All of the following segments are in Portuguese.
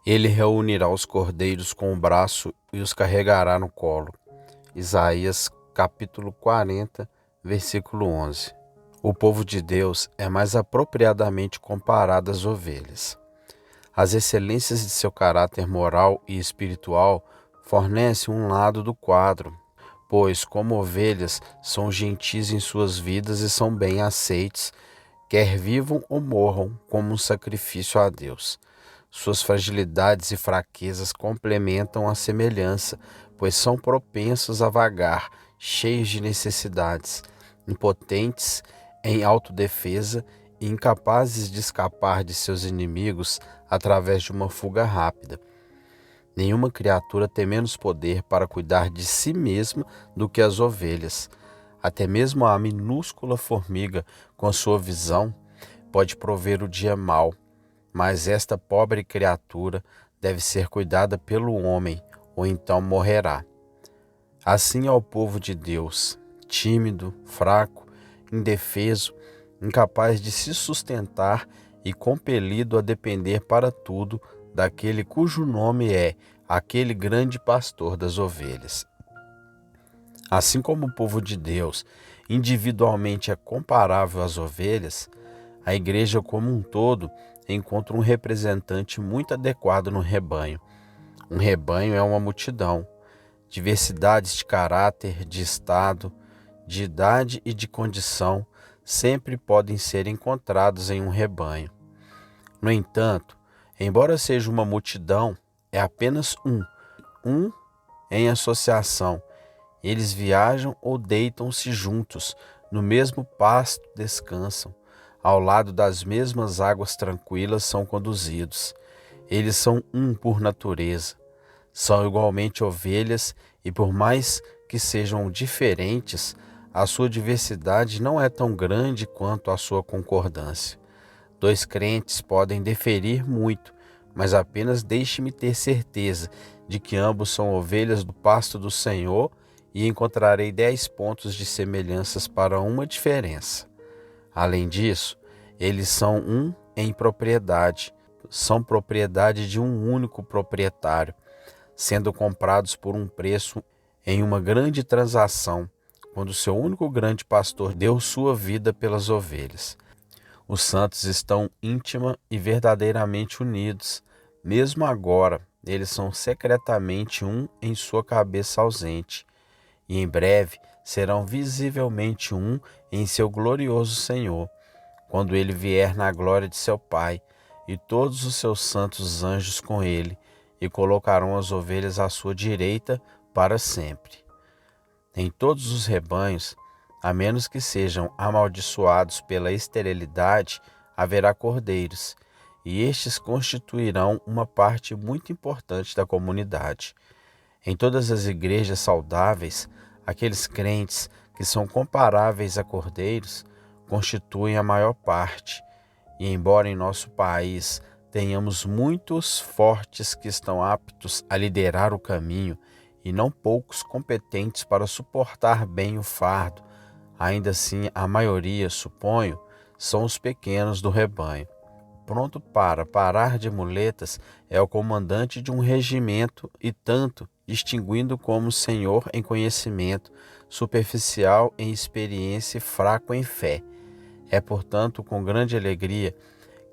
Ele reunirá os cordeiros com o braço e os carregará no colo. Isaías capítulo 40, versículo 11. O povo de Deus é mais apropriadamente comparado às ovelhas. As excelências de seu caráter moral e espiritual fornecem um lado do quadro, pois, como ovelhas, são gentis em suas vidas e são bem aceitos, quer vivam ou morram, como um sacrifício a Deus. Suas fragilidades e fraquezas complementam a semelhança, pois são propensos a vagar, cheios de necessidades, impotentes em autodefesa e incapazes de escapar de seus inimigos através de uma fuga rápida. Nenhuma criatura tem menos poder para cuidar de si mesma do que as ovelhas. Até mesmo a minúscula formiga, com sua visão, pode prover o dia mau, mas esta pobre criatura deve ser cuidada pelo homem, ou então morrerá. Assim é o povo de Deus, tímido, fraco, indefeso, incapaz de se sustentar e compelido a depender para tudo daquele cujo nome é aquele grande pastor das ovelhas. Assim como o povo de Deus individualmente é comparável às ovelhas, a igreja como um todo encontra um representante muito adequado no rebanho. Um rebanho é uma multidão. Diversidades de caráter, de estado, de idade e de condição sempre podem ser encontrados em um rebanho. No entanto, embora seja uma multidão, é apenas um em associação. Eles viajam ou deitam-se juntos, no mesmo pasto descansam, ao lado das mesmas águas tranquilas são conduzidos. Eles são um por natureza. São igualmente ovelhas e, por mais que sejam diferentes, a sua diversidade não é tão grande quanto a sua concordância. Dois crentes podem diferir muito, mas apenas deixe-me ter certeza de que ambos são ovelhas do pasto do Senhor e encontrarei 10 pontos de semelhanças para uma diferença. Além disso, eles são um em propriedade, são propriedade de um único proprietário, sendo comprados por um preço em uma grande transação, quando seu único grande pastor deu sua vida pelas ovelhas. Os santos estão íntima e verdadeiramente unidos. Mesmo agora, eles são secretamente um em sua cabeça ausente, e em breve serão visivelmente um em seu glorioso Senhor, quando ele vier na glória de seu Pai, e todos os seus santos anjos com ele, e colocarão as ovelhas à sua direita para sempre. Em todos os rebanhos, a menos que sejam amaldiçoados pela esterilidade, haverá cordeiros, e estes constituirão uma parte muito importante da comunidade. Em todas as igrejas saudáveis, aqueles crentes que são comparáveis a cordeiros constituem a maior parte, e embora em nosso país tenhamos muitos fortes que estão aptos a liderar o caminho e não poucos competentes para suportar bem o fardo, ainda assim a maioria, suponho, são os pequenos do rebanho. Pronto para parar de muletas é o comandante de um regimento e tanto, distinguindo como senhor em conhecimento, superficial em experiência e fraco em fé. É, portanto, com grande alegria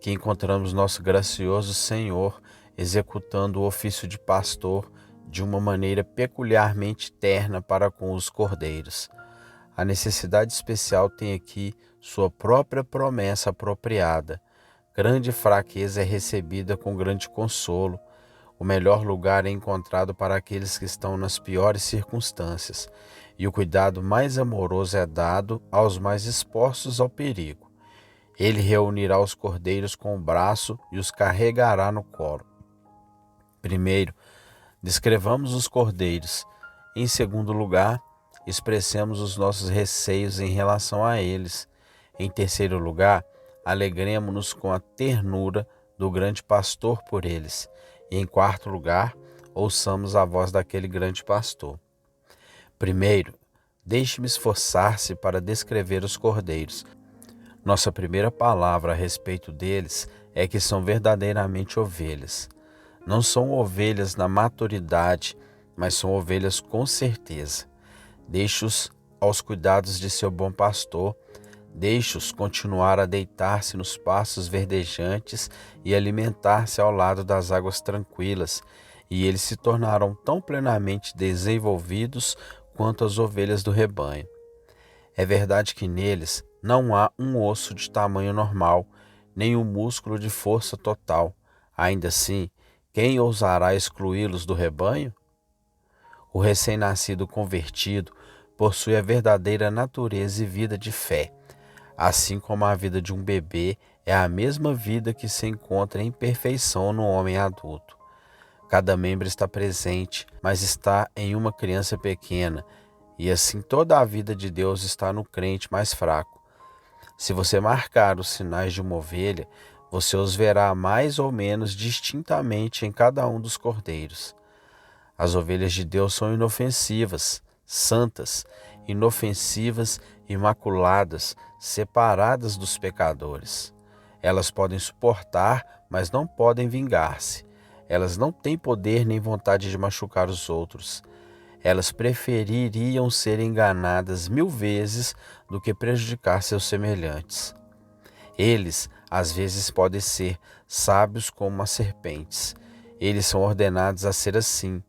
que encontramos nosso gracioso Senhor executando o ofício de pastor de uma maneira peculiarmente terna para com os cordeiros. A necessidade especial tem aqui sua própria promessa apropriada. Grande fraqueza é recebida com grande consolo. O melhor lugar é encontrado para aqueles que estão nas piores circunstâncias, e o cuidado mais amoroso é dado aos mais expostos ao perigo. Ele reunirá os cordeiros com o braço e os carregará no colo. Primeiro, descrevamos os cordeiros. Em segundo lugar, expressemos os nossos receios em relação a eles. Em terceiro lugar, alegremo-nos com a ternura do grande pastor por eles. E em quarto lugar, ouçamos a voz daquele grande pastor. Primeiro, deixe-me esforçar-se para descrever os cordeiros. Nossa primeira palavra a respeito deles é que são verdadeiramente ovelhas. Não são ovelhas na maturidade, mas são ovelhas com certeza. Deixe-os aos cuidados de seu bom pastor. Deixe-os continuar a deitar-se nos pastos verdejantes e alimentar-se ao lado das águas tranquilas, e eles se tornarão tão plenamente desenvolvidos quanto as ovelhas do rebanho. É verdade que neles não há um osso de tamanho normal, nem um músculo de força total. Ainda assim, quem ousará excluí-los do rebanho? O recém-nascido convertido possui a verdadeira natureza e vida de fé. Assim como a vida de um bebê é a mesma vida que se encontra em perfeição no homem adulto. Cada membro está presente, mas está em uma criança pequena, e assim toda a vida de Deus está no crente mais fraco. Se você marcar os sinais de uma ovelha, você os verá mais ou menos distintamente em cada um dos cordeiros. As ovelhas de Deus são inofensivas, santas, inofensivas, imaculadas, separadas dos pecadores. Elas podem suportar, mas não podem vingar-se. Elas não têm poder nem vontade de machucar os outros. Elas prefeririam ser enganadas 1000 vezes do que prejudicar seus semelhantes. Eles, às vezes, podem ser sábios como as serpentes. Eles são ordenados a ser assim,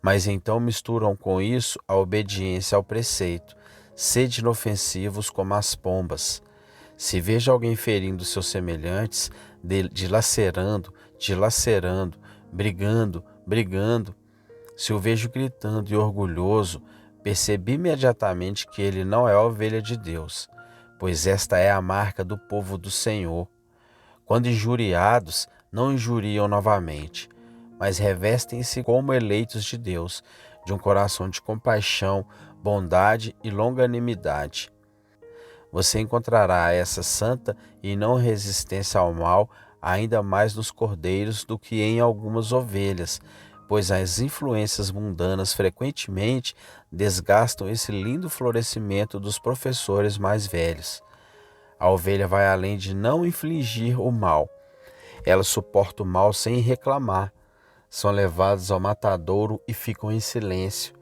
mas então misturam com isso a obediência ao preceito. Sede inofensivos como as pombas. Se veja alguém ferindo seus semelhantes, dilacerando, brigando, se o vejo gritando e orgulhoso, percebi imediatamente que ele não é a ovelha de Deus, pois esta é a marca do povo do Senhor. Quando injuriados, não injuriam novamente, mas revestem-se como eleitos de Deus, de um coração de compaixão, bondade e longanimidade. Você encontrará essa santa e não resistência ao mal ainda mais nos cordeiros do que em algumas ovelhas, pois as influências mundanas frequentemente desgastam esse lindo florescimento dos professores mais velhos. A ovelha vai além de não infligir o mal. Ela suporta o mal sem reclamar. São levados ao matadouro e ficam em silêncio.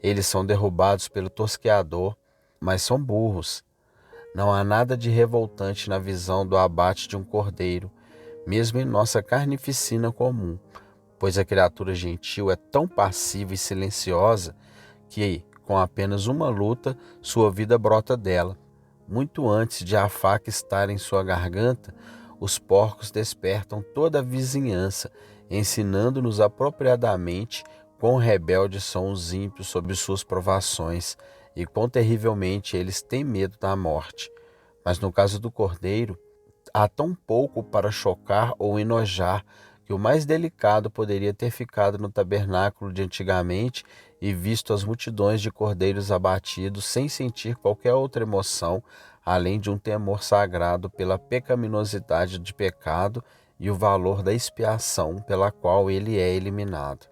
Eles são derrubados pelo tosqueador, mas são burros. Não há nada de revoltante na visão do abate de um cordeiro, mesmo em nossa carnificina comum, pois a criatura gentil é tão passiva e silenciosa que, com apenas uma luta, sua vida brota dela. Muito antes de a faca estar em sua garganta, os porcos despertam toda a vizinhança, ensinando-nos apropriadamente quão rebeldes são os ímpios sob suas provações e quão terrivelmente eles têm medo da morte. Mas no caso do cordeiro, há tão pouco para chocar ou enojar que o mais delicado poderia ter ficado no tabernáculo de antigamente e visto as multidões de cordeiros abatidos sem sentir qualquer outra emoção, além de um temor sagrado pela pecaminosidade de pecado e o valor da expiação pela qual ele é eliminado.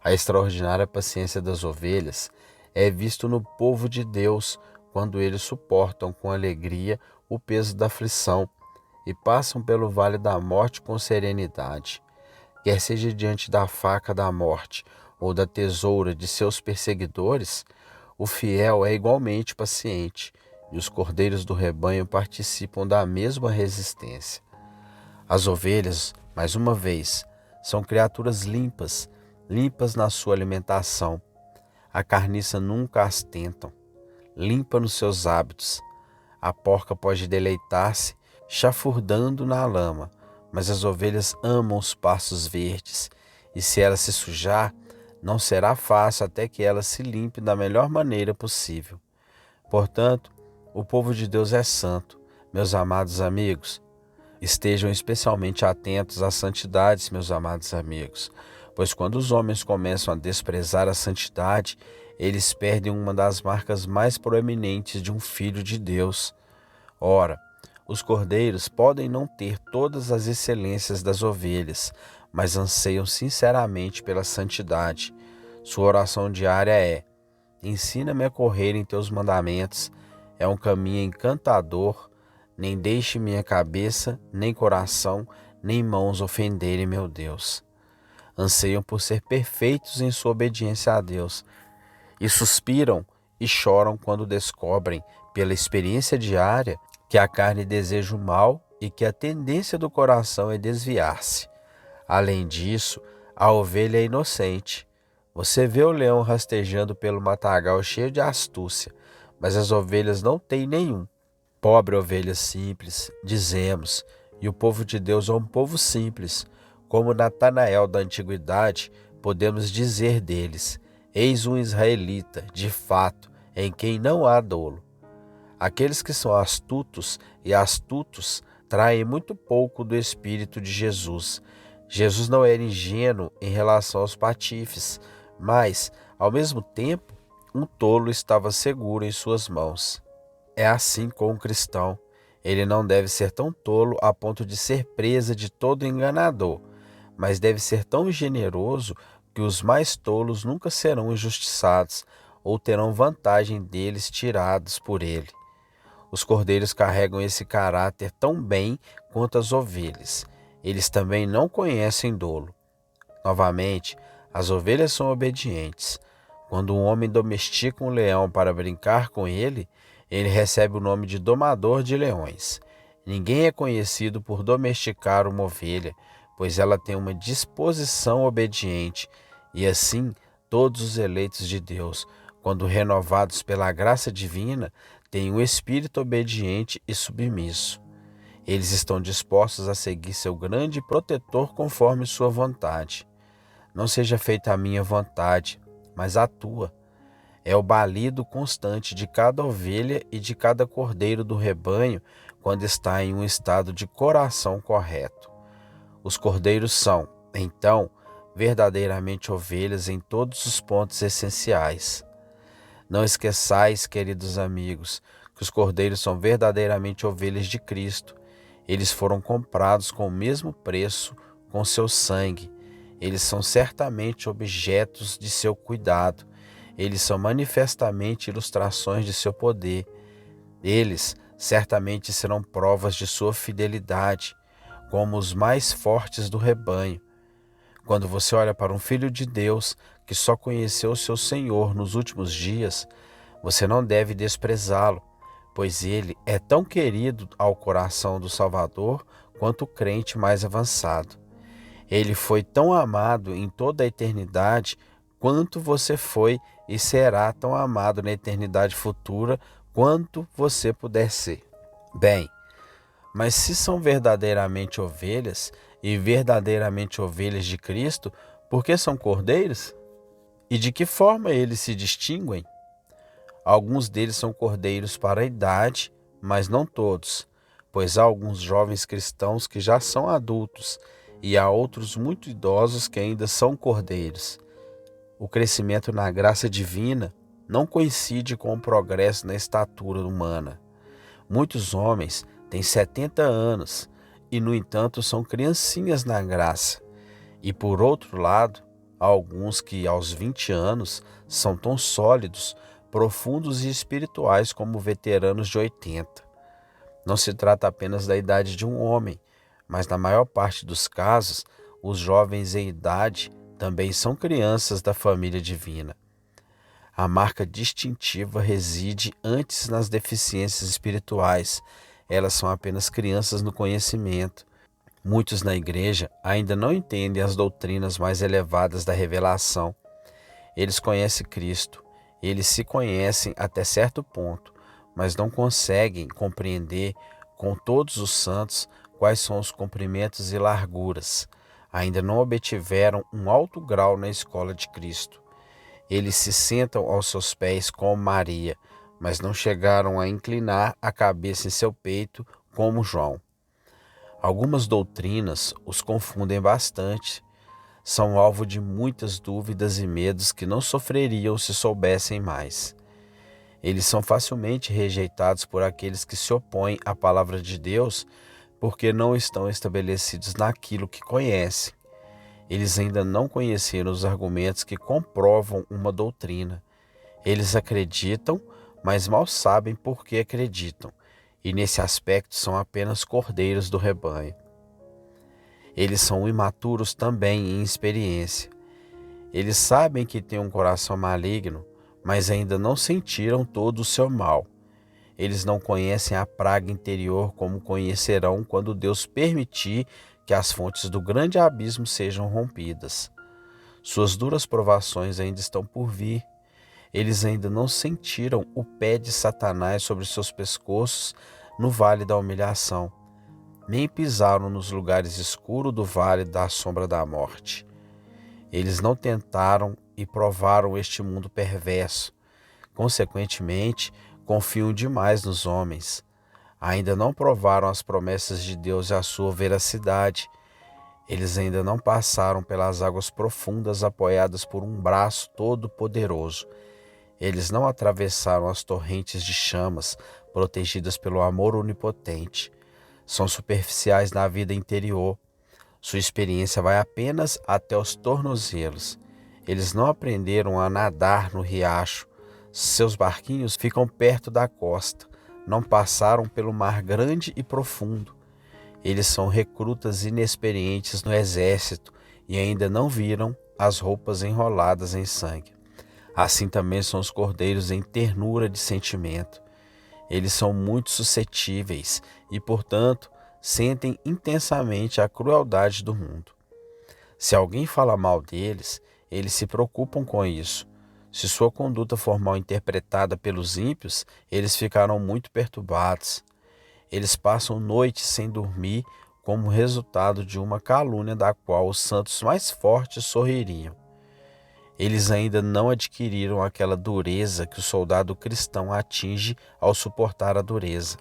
A extraordinária paciência das ovelhas é visto no povo de Deus quando eles suportam com alegria o peso da aflição e passam pelo vale da morte com serenidade. Quer seja diante da faca da morte ou da tesoura de seus perseguidores, o fiel é igualmente paciente e os cordeiros do rebanho participam da mesma resistência. As ovelhas, mais uma vez, são criaturas limpas, limpas na sua alimentação. A carniça nunca as tentam, limpa nos seus hábitos. A porca pode deleitar-se chafurdando na lama, mas as ovelhas amam os pastos verdes, e se ela se sujar, não será fácil até que ela se limpe da melhor maneira possível. Portanto, o povo de Deus é santo. Meus amados amigos, estejam especialmente atentos às santidades, meus amados amigos, pois quando os homens começam a desprezar a santidade, eles perdem uma das marcas mais proeminentes de um filho de Deus. Ora, os cordeiros podem não ter todas as excelências das ovelhas, mas anseiam sinceramente pela santidade. Sua oração diária é: ensina-me a correr em teus mandamentos. É um caminho encantador. Nem deixe minha cabeça, nem coração, nem mãos ofenderem meu Deus. anseiam por ser perfeitos em sua obediência a Deus e suspiram e choram quando descobrem, pela experiência diária, que a carne deseja o mal e que a tendência do coração é desviar-se. Além disso, a ovelha é inocente. Você vê o leão rastejando pelo matagal cheio de astúcia, mas as ovelhas não têm nenhum. Pobre ovelha simples, dizemos, e o povo de Deus é um povo simples. Como Natanael da antiguidade, podemos dizer deles: eis um israelita, de fato, em quem não há dolo. Aqueles que são astutos e astutos traem muito pouco do Espírito de Jesus. Jesus não era ingênuo em relação aos patifes, mas, ao mesmo tempo, um tolo estava seguro em suas mãos. É assim com o cristão. Ele não deve ser tão tolo a ponto de ser presa de todo enganador, mas deve ser tão generoso que os mais tolos nunca serão injustiçados ou terão vantagem deles tirados por ele. Os cordeiros carregam esse caráter tão bem quanto as ovelhas. Eles também não conhecem dolo. Novamente, as ovelhas são obedientes. Quando um homem domestica um leão para brincar com ele, ele recebe o nome de domador de leões. Ninguém é conhecido por domesticar uma ovelha, pois ela tem uma disposição obediente, e assim todos os eleitos de Deus, quando renovados pela graça divina, têm um espírito obediente e submisso. Eles estão dispostos a seguir seu grande protetor conforme sua vontade. Não seja feita a minha vontade, mas a tua. É o balido constante de cada ovelha e de cada cordeiro do rebanho quando está em um estado de coração correto. Os cordeiros são, então, verdadeiramente ovelhas em todos os pontos essenciais. Não esqueçais, queridos amigos, que os cordeiros são verdadeiramente ovelhas de Cristo. Eles foram comprados com o mesmo preço, com seu sangue. Eles são certamente objetos de seu cuidado. Eles são manifestamente ilustrações de seu poder. Eles certamente serão provas de sua fidelidade, como os mais fortes do rebanho. Quando você olha para um filho de Deus que só conheceu seu Senhor nos últimos dias, você não deve desprezá-lo, pois ele é tão querido ao coração do Salvador quanto o crente mais avançado. Ele foi tão amado em toda a eternidade quanto você foi e será tão amado na eternidade futura quanto você puder ser. Bem, mas se são verdadeiramente ovelhas e verdadeiramente ovelhas de Cristo, por que são cordeiros? E de que forma eles se distinguem? Alguns deles são cordeiros para a idade, mas não todos, pois há alguns jovens cristãos que já são adultos e há outros muito idosos que ainda são cordeiros. O crescimento na graça divina não coincide com o progresso na estatura humana. Muitos homens têm 70 anos e, no entanto, são criancinhas na graça. E, por outro lado, há alguns que, aos 20 anos, são tão sólidos, profundos e espirituais como veteranos de 80. Não se trata apenas da idade de um homem, mas, na maior parte dos casos, os jovens em idade também são crianças da família divina. A marca distintiva reside antes nas deficiências espirituais. Elas são apenas crianças no conhecimento. Muitos na igreja ainda não entendem as doutrinas mais elevadas da revelação. Eles conhecem Cristo, eles se conhecem até certo ponto, mas não conseguem compreender com todos os santos quais são os comprimentos e larguras. Ainda não obtiveram um alto grau na escola de Cristo. Eles se sentam aos seus pés como Maria, mas não chegaram a inclinar a cabeça em seu peito como João. Algumas doutrinas os confundem bastante. São alvo de muitas dúvidas e medos que não sofreriam se soubessem mais. Eles são facilmente rejeitados por aqueles que se opõem à palavra de Deus porque não estão estabelecidos naquilo que conhecem. Eles ainda não conheceram os argumentos que comprovam uma doutrina. Eles acreditam, mas mal sabem por que acreditam, e nesse aspecto são apenas cordeiros do rebanho. Eles são imaturos também em experiência. Eles sabem que têm um coração maligno, mas ainda não sentiram todo o seu mal. Eles não conhecem a praga interior como conhecerão quando Deus permitir que as fontes do grande abismo sejam rompidas. Suas duras provações ainda estão por vir. Eles ainda não sentiram o pé de Satanás sobre seus pescoços no vale da humilhação, nem pisaram nos lugares escuros do vale da sombra da morte. Eles não tentaram e provaram este mundo perverso. Consequentemente, confiam demais nos homens. Ainda não provaram as promessas de Deus e a sua veracidade. Eles ainda não passaram pelas águas profundas apoiadas por um braço todo-poderoso. Eles não atravessaram as torrentes de chamas protegidas pelo amor onipotente. São superficiais na vida interior. Sua experiência vai apenas até os tornozelos. Eles não aprenderam a nadar no riacho. Seus barquinhos ficam perto da costa. Não passaram pelo mar grande e profundo. Eles são recrutas inexperientes no exército e ainda não viram as roupas enroladas em sangue. Assim também são os cordeiros em ternura de sentimento. Eles são muito suscetíveis e, portanto, sentem intensamente a crueldade do mundo. Se alguém fala mal deles, eles se preocupam com isso. Se sua conduta for mal interpretada pelos ímpios, eles ficarão muito perturbados. Eles passam noites sem dormir como resultado de uma calúnia da qual os santos mais fortes sorririam. Eles ainda não adquiriram aquela dureza que o soldado cristão atinge ao suportar a dureza.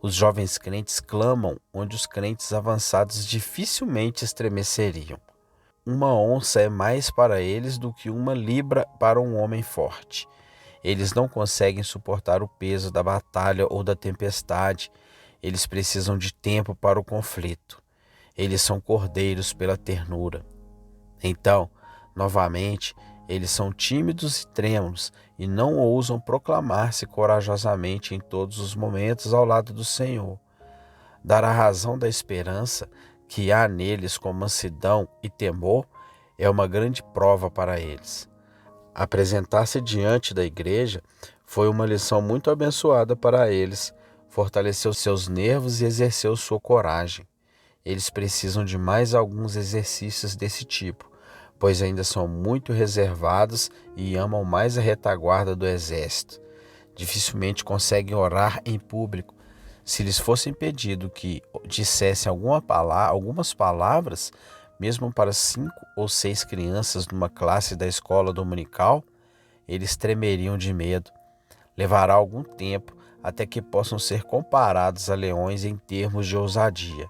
Os jovens crentes clamam onde os crentes avançados dificilmente estremeceriam. Uma onça é mais para eles do que uma libra para um homem forte. Eles não conseguem suportar o peso da batalha ou da tempestade. Eles precisam de tempo para o conflito. Eles são cordeiros pela ternura. Então, novamente, eles são tímidos e trêmulos e não ousam proclamar-se corajosamente em todos os momentos ao lado do Senhor. Dar a razão da esperança que há neles com mansidão e temor é uma grande prova para eles. Apresentar-se diante da igreja foi uma lição muito abençoada para eles, fortaleceu seus nervos e exerceu sua coragem. Eles precisam de mais alguns exercícios desse tipo, pois ainda são muito reservados e amam mais a retaguarda do exército. Dificilmente conseguem orar em público. Se lhes fosse impedido que dissessem algumas palavras, mesmo para 5 ou 6 crianças numa classe da escola dominical, eles tremeriam de medo. Levará algum tempo até que possam ser comparados a leões em termos de ousadia.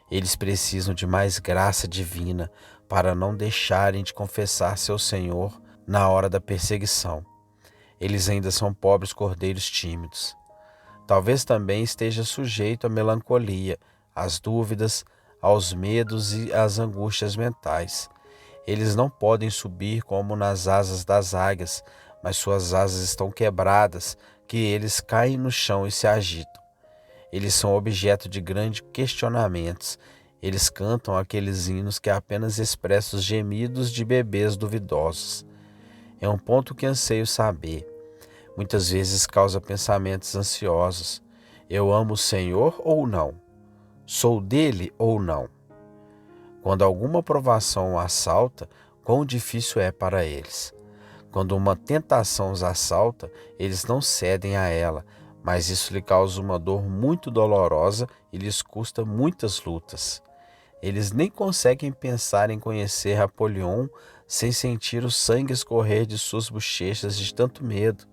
Eles precisam de mais graça divina para não deixarem de confessar seu Senhor na hora da perseguição. Eles ainda são pobres cordeiros tímidos. Talvez também esteja sujeito à melancolia, às dúvidas, aos medos e às angústias mentais. Eles não podem subir como nas asas das águias, mas suas asas estão quebradas, que eles caem no chão e se agitam. Eles são objeto de grandes questionamentos. Eles cantam aqueles hinos que apenas expressam os gemidos de bebês duvidosos. É um ponto que anseio saber. Muitas vezes causa pensamentos ansiosos. Eu amo o Senhor ou não? Sou dele ou não? Quando alguma provação o assalta, quão difícil é para eles. Quando uma tentação os assalta, eles não cedem a ela, mas isso lhe causa uma dor muito dolorosa e lhes custa muitas lutas. Eles nem conseguem pensar em conhecer Apolion sem sentir o sangue escorrer de suas bochechas de tanto medo.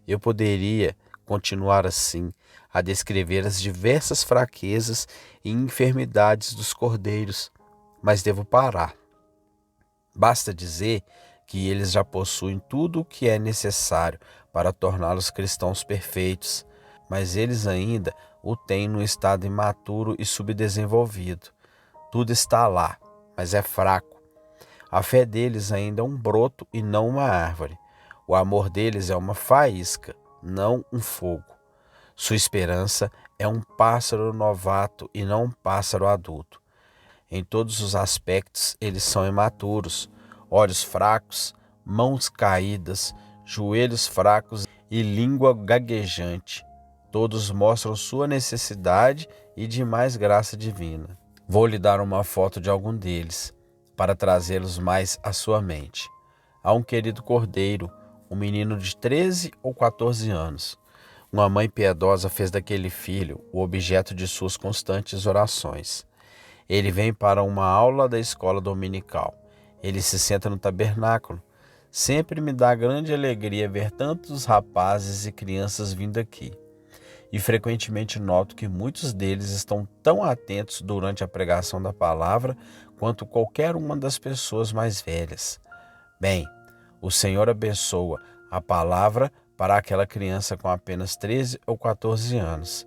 Eu poderia continuar assim, a descrever as diversas fraquezas e enfermidades dos cordeiros, mas devo parar. Basta dizer que eles já possuem tudo o que é necessário para torná-los cristãos perfeitos, mas eles ainda o têm num estado imaturo e subdesenvolvido. Tudo está lá, mas é fraco. A fé deles ainda é um broto e não uma árvore. O amor deles é uma faísca, não um fogo. Sua esperança é um pássaro novato e não um pássaro adulto. Em todos os aspectos, eles são imaturos, olhos fracos, mãos caídas, joelhos fracos e língua gaguejante. Todos mostram sua necessidade e de mais graça divina. Vou lhe dar uma foto de algum deles, para trazê-los mais à sua mente. Há um querido cordeiro, um menino de 13 ou 14 anos. Uma mãe piedosa fez daquele filho o objeto de suas constantes orações. Ele vem para uma aula da escola dominical. Ele se senta no tabernáculo. Sempre me dá grande alegria ver tantos rapazes e crianças vindo aqui. E frequentemente noto que muitos deles estão tão atentos durante a pregação da palavra quanto qualquer uma das pessoas mais velhas. Bem, o Senhor abençoa a palavra para aquela criança com apenas 13 ou 14 anos.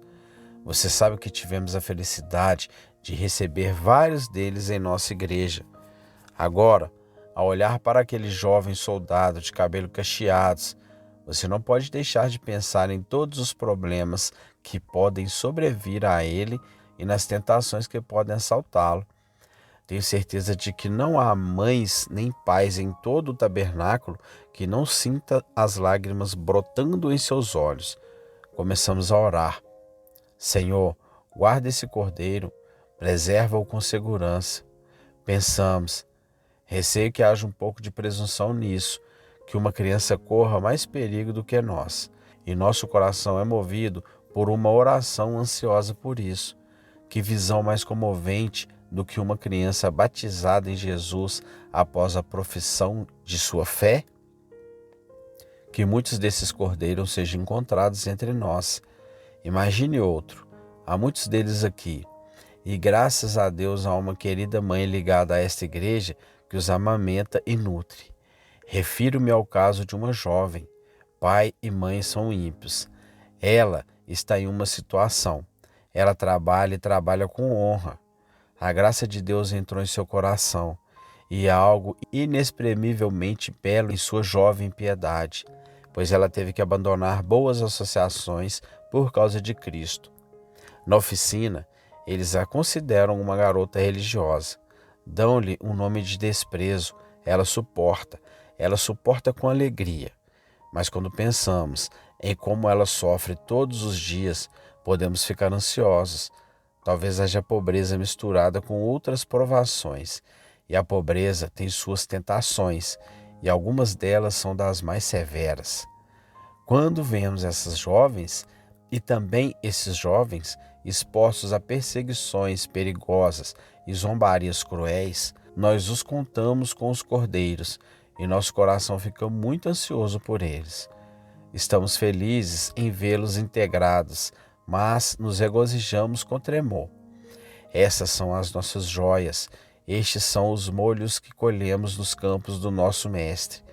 Você sabe que tivemos a felicidade de receber vários deles em nossa igreja. Agora, ao olhar para aquele jovem soldado de cabelo cacheados, você não pode deixar de pensar em todos os problemas que podem sobrevir a ele e nas tentações que podem assaltá-lo. Tenho certeza de que não há mães nem pais em todo o tabernáculo que não sinta as lágrimas brotando em seus olhos. Começamos a orar. Senhor, guarda esse cordeiro, preserva-o com segurança. Pensamos, receio que haja um pouco de presunção nisso, que uma criança corra mais perigo do que nós, e nosso coração é movido por uma oração ansiosa por isso. Que visão mais comovente do que uma criança batizada em Jesus após a profissão de sua fé? Que muitos desses cordeiros sejam encontrados entre nós. Imagine outro, há muitos deles aqui, e graças a Deus há uma querida mãe ligada a esta igreja que os amamenta e nutre. Refiro-me ao caso de uma jovem. Pai e mãe são ímpios. Ela está em uma situação. Ela trabalha e trabalha com honra. A graça de Deus entrou em seu coração e há algo inexprimivelmente belo em sua jovem piedade, pois ela teve que abandonar boas associações por causa de Cristo. Na oficina, eles a consideram uma garota religiosa. Dão-lhe um nome de desprezo. Ela suporta com alegria. Mas quando pensamos em como ela sofre todos os dias, podemos ficar ansiosos. Talvez haja pobreza misturada com outras provações. E a pobreza tem suas tentações, e algumas delas são das mais severas. Quando vemos essas jovens, e também esses jovens, expostos a perseguições perigosas e zombarias cruéis, nós os contamos com os cordeiros e nosso coração fica muito ansioso por eles. Estamos felizes em vê-los integrados, mas nos regozijamos com tremor. Essas são as nossas joias, estes são os molhos que colhemos nos campos do nosso Mestre.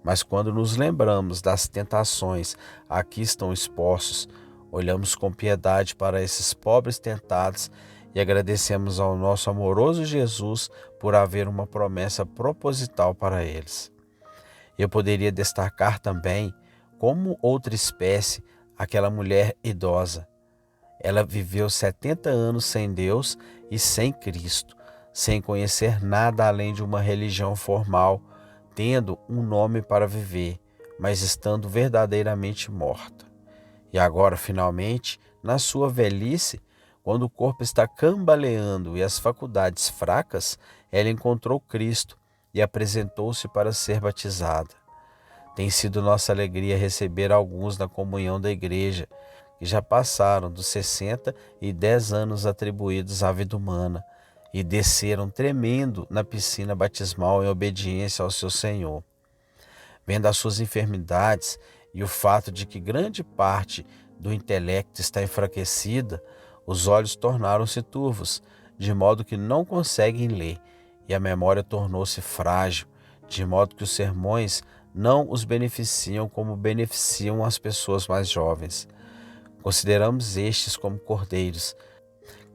Mas quando nos lembramos das tentações a que estão expostos, olhamos com piedade para esses pobres tentados e agradecemos ao nosso amoroso Jesus por haver uma promessa proposital para eles. Eu poderia destacar também, como outra espécie, aquela mulher idosa. Ela viveu 70 anos sem Deus e sem Cristo, sem conhecer nada além de uma religião formal, tendo um nome para viver, mas estando verdadeiramente morta. E agora, finalmente, na sua velhice, quando o corpo está cambaleando e as faculdades fracas, ela encontrou Cristo e apresentou-se para ser batizada. Tem sido nossa alegria receber alguns na comunhão da igreja, que já passaram dos 60 e 10 anos atribuídos à vida humana e desceram tremendo na piscina batismal em obediência ao seu Senhor. Vendo as suas enfermidades e o fato de que grande parte do intelecto está enfraquecida, os olhos tornaram-se turvos, de modo que não conseguem ler, e a memória tornou-se frágil, de modo que os sermões não os beneficiam como beneficiam as pessoas mais jovens. Consideramos estes como cordeiros,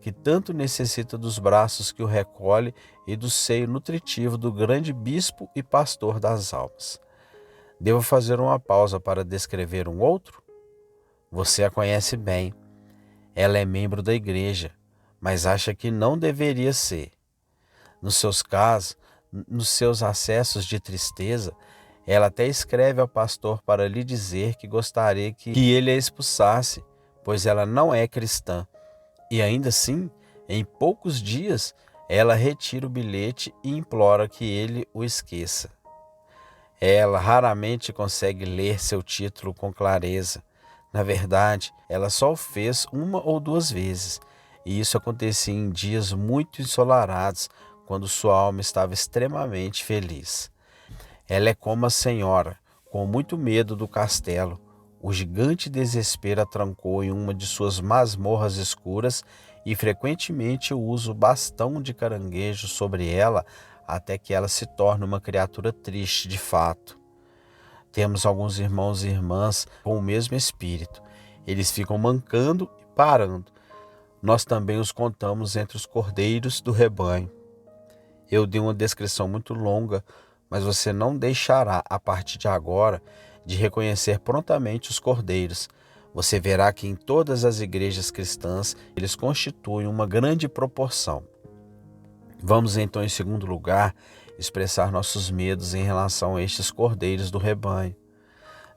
que tanto necessita dos braços que o recolhe e do seio nutritivo do grande bispo e pastor das almas. Devo fazer uma pausa para descrever um outro? Você a conhece bem. Ela é membro da igreja, mas acha que não deveria ser. Nos seus casos, nos seus acessos de tristeza, ela até escreve ao pastor para lhe dizer que gostaria que ele a expulsasse, pois ela não é cristã. E ainda assim, em poucos dias, ela retira o bilhete e implora que ele o esqueça. Ela raramente consegue ler seu título com clareza. Na verdade, ela só o fez uma ou duas vezes, e isso acontecia em dias muito ensolarados, quando sua alma estava extremamente feliz. Ela é como a senhora, com muito medo do castelo. O gigante desespero a trancou em uma de suas masmorras escuras e frequentemente usa o bastão de caranguejo sobre ela até que ela se torne uma criatura triste de fato. Temos alguns irmãos e irmãs com o mesmo espírito. Eles ficam mancando e parando. Nós também os contamos entre os cordeiros do rebanho. Eu dei uma descrição muito longa, mas você não deixará, a partir de agora, de reconhecer prontamente os cordeiros. Você verá que em todas as igrejas cristãs eles constituem uma grande proporção. Vamos então, em segundo lugar, expressar nossos medos em relação a estes cordeiros do rebanho.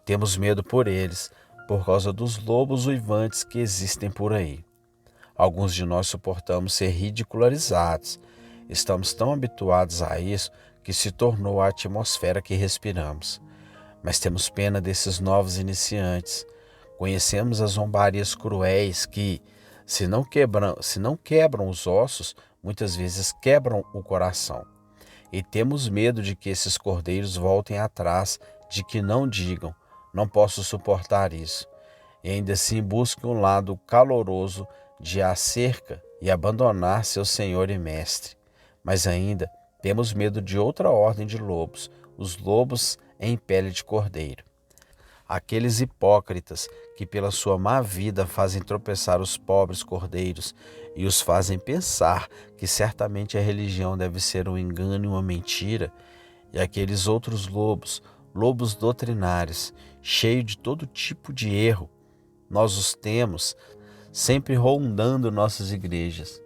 Temos medo por eles, por causa dos lobos uivantes que existem por aí. Alguns de nós suportamos ser ridicularizados. Estamos tão habituados a isso que se tornou a atmosfera que respiramos. Mas temos pena desses novos iniciantes. Conhecemos as zombarias cruéis que, se não quebram os ossos, muitas vezes quebram o coração. E temos medo de que esses cordeiros voltem atrás, de que não digam, não posso suportar isso. E ainda assim busquem um lado caloroso de acerca e abandonar seu senhor e mestre. Mas ainda temos medo de outra ordem de lobos, os lobos em pele de cordeiro. Aqueles hipócritas que pela sua má vida fazem tropeçar os pobres cordeiros e os fazem pensar que certamente a religião deve ser um engano e uma mentira, e aqueles outros lobos, lobos doutrinários, cheios de todo tipo de erro, nós os temos sempre rondando nossas igrejas.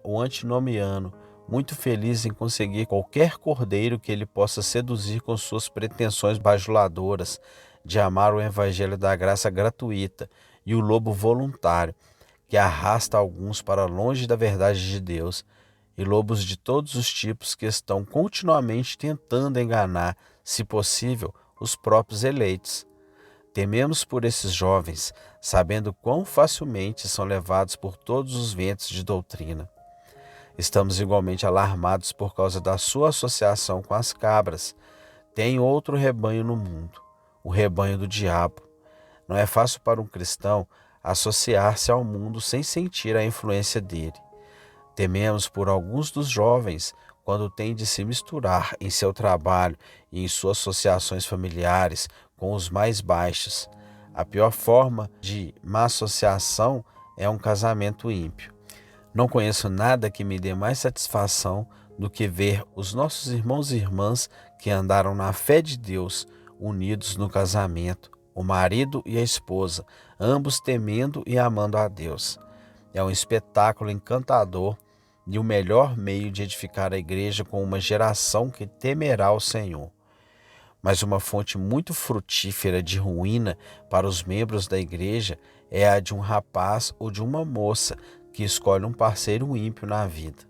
O antinomiano, muito feliz em conseguir qualquer cordeiro que ele possa seduzir com suas pretensões bajuladoras de amar o evangelho da graça gratuita, e o lobo voluntário, que arrasta alguns para longe da verdade de Deus, e lobos de todos os tipos que estão continuamente tentando enganar, se possível, os próprios eleitos. Tememos por esses jovens, sabendo quão facilmente são levados por todos os ventos de doutrina. Estamos igualmente alarmados por causa da sua associação com as cabras. Tem outro rebanho no mundo, o rebanho do diabo. Não é fácil para um cristão associar-se ao mundo sem sentir a influência dele. Tememos por alguns dos jovens quando têm de se misturar em seu trabalho e em suas associações familiares com os mais baixos. A pior forma de má associação é um casamento ímpio. Não conheço nada que me dê mais satisfação do que ver os nossos irmãos e irmãs que andaram na fé de Deus, unidos no casamento, o marido e a esposa, ambos temendo e amando a Deus. É um espetáculo encantador e o melhor meio de edificar a igreja com uma geração que temerá o Senhor. Mas uma fonte muito frutífera de ruína para os membros da igreja é a de um rapaz ou de uma moça que escolhe um parceiro ímpio na vida.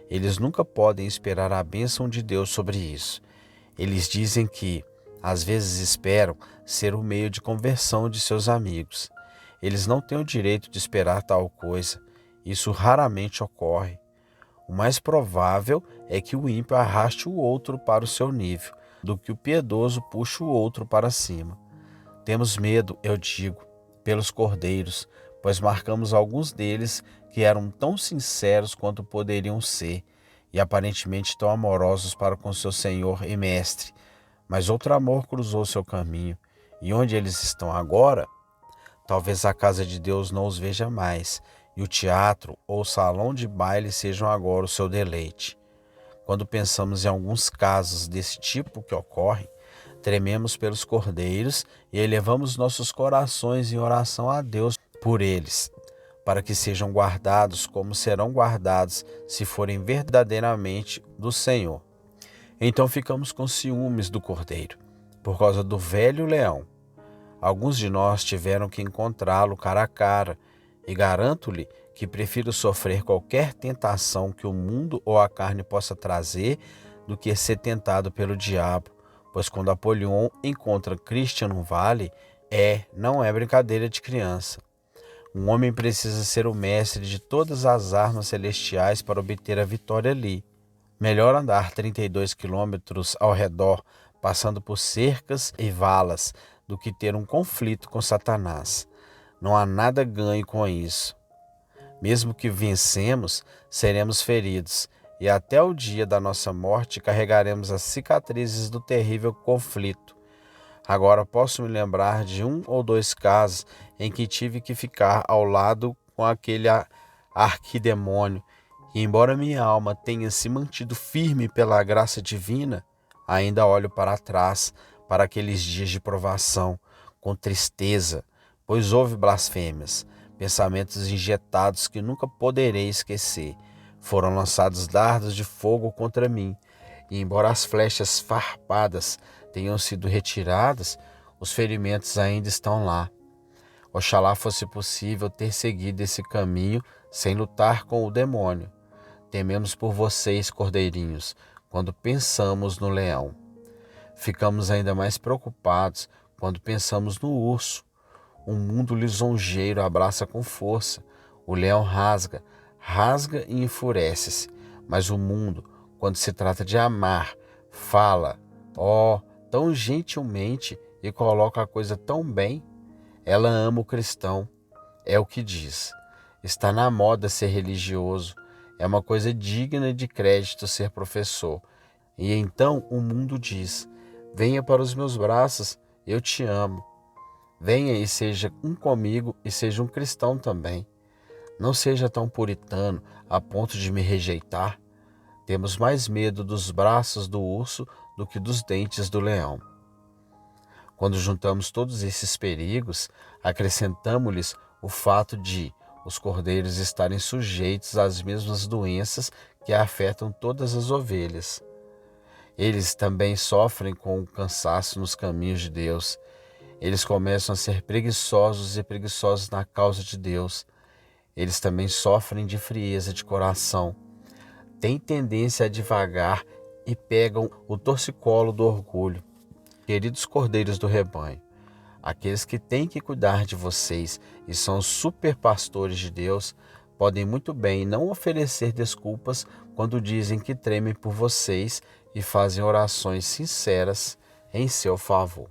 Eles nunca podem esperar a bênção de Deus sobre isso. Eles dizem que, às vezes, esperam ser o meio de conversão de seus amigos. Eles não têm o direito de esperar tal coisa. Isso raramente ocorre. O mais provável é que o ímpio arraste o outro para o seu nível, do que o piedoso puxe o outro para cima. Temos medo, eu digo, pelos cordeiros, pois marcamos alguns deles que eram tão sinceros quanto poderiam ser, e aparentemente tão amorosos para com seu Senhor e Mestre. Mas outro amor cruzou seu caminho, e onde eles estão agora? Talvez a casa de Deus não os veja mais, e o teatro ou o salão de baile sejam agora o seu deleite. Quando pensamos em alguns casos desse tipo que ocorrem, trememos pelos cordeiros e elevamos nossos corações em oração a Deus por eles. para que sejam guardados como serão guardados se forem verdadeiramente do Senhor. Então ficamos com ciúmes do cordeiro, por causa do velho leão. Alguns de nós tiveram que encontrá-lo cara a cara, e garanto-lhe que prefiro sofrer qualquer tentação que o mundo ou a carne possa trazer do que ser tentado pelo diabo, pois quando Apolion encontra Christian no vale, não é brincadeira de criança. Um homem precisa ser o mestre de todas as armas celestiais para obter a vitória ali. Melhor andar 32 quilômetros ao redor, passando por cercas e valas, do que ter um conflito com Satanás. Não há nada ganho com isso. Mesmo que vencemos, seremos feridos, e até o dia da nossa morte carregaremos as cicatrizes do terrível conflito. Agora posso me lembrar de 1 ou 2 casos em que tive que ficar ao lado com aquele arquidemônio, e embora minha alma tenha se mantido firme pela graça divina, ainda olho para trás, para aqueles dias de provação, com tristeza, pois houve blasfêmias, pensamentos injetados que nunca poderei esquecer. Foram lançados dardos de fogo contra mim, e embora as flechas farpadas tenham sido retiradas, os ferimentos ainda estão lá. Oxalá fosse possível ter seguido esse caminho sem lutar com o demônio. Tememos por vocês, cordeirinhos, quando pensamos no leão. Ficamos ainda mais preocupados quando pensamos no urso. Um mundo lisonjeiro abraça com força. O leão rasga e enfurece-se. Mas o mundo, quando se trata de amar, fala, tão gentilmente e coloca a coisa tão bem. Ela ama o cristão, é o que diz. Está na moda ser religioso, é uma coisa digna de crédito ser professor. E então o mundo diz, venha para os meus braços, eu te amo. Venha e seja um comigo e seja um cristão também. Não seja tão puritano a ponto de me rejeitar. Temos mais medo dos braços do urso do que dos dentes do leão. Quando juntamos todos esses perigos, acrescentamos-lhes o fato de os cordeiros estarem sujeitos às mesmas doenças que afetam todas as ovelhas. Eles também sofrem com o cansaço nos caminhos de Deus. Eles começam a ser preguiçosos e preguiçosos na causa de Deus. Eles também sofrem de frieza de coração. Têm tendência a divagar e pegam o torcicolo do orgulho. Queridos cordeiros do rebanho, aqueles que têm que cuidar de vocês e são os superpastores de Deus, podem muito bem não oferecer desculpas quando dizem que tremem por vocês e fazem orações sinceras em seu favor.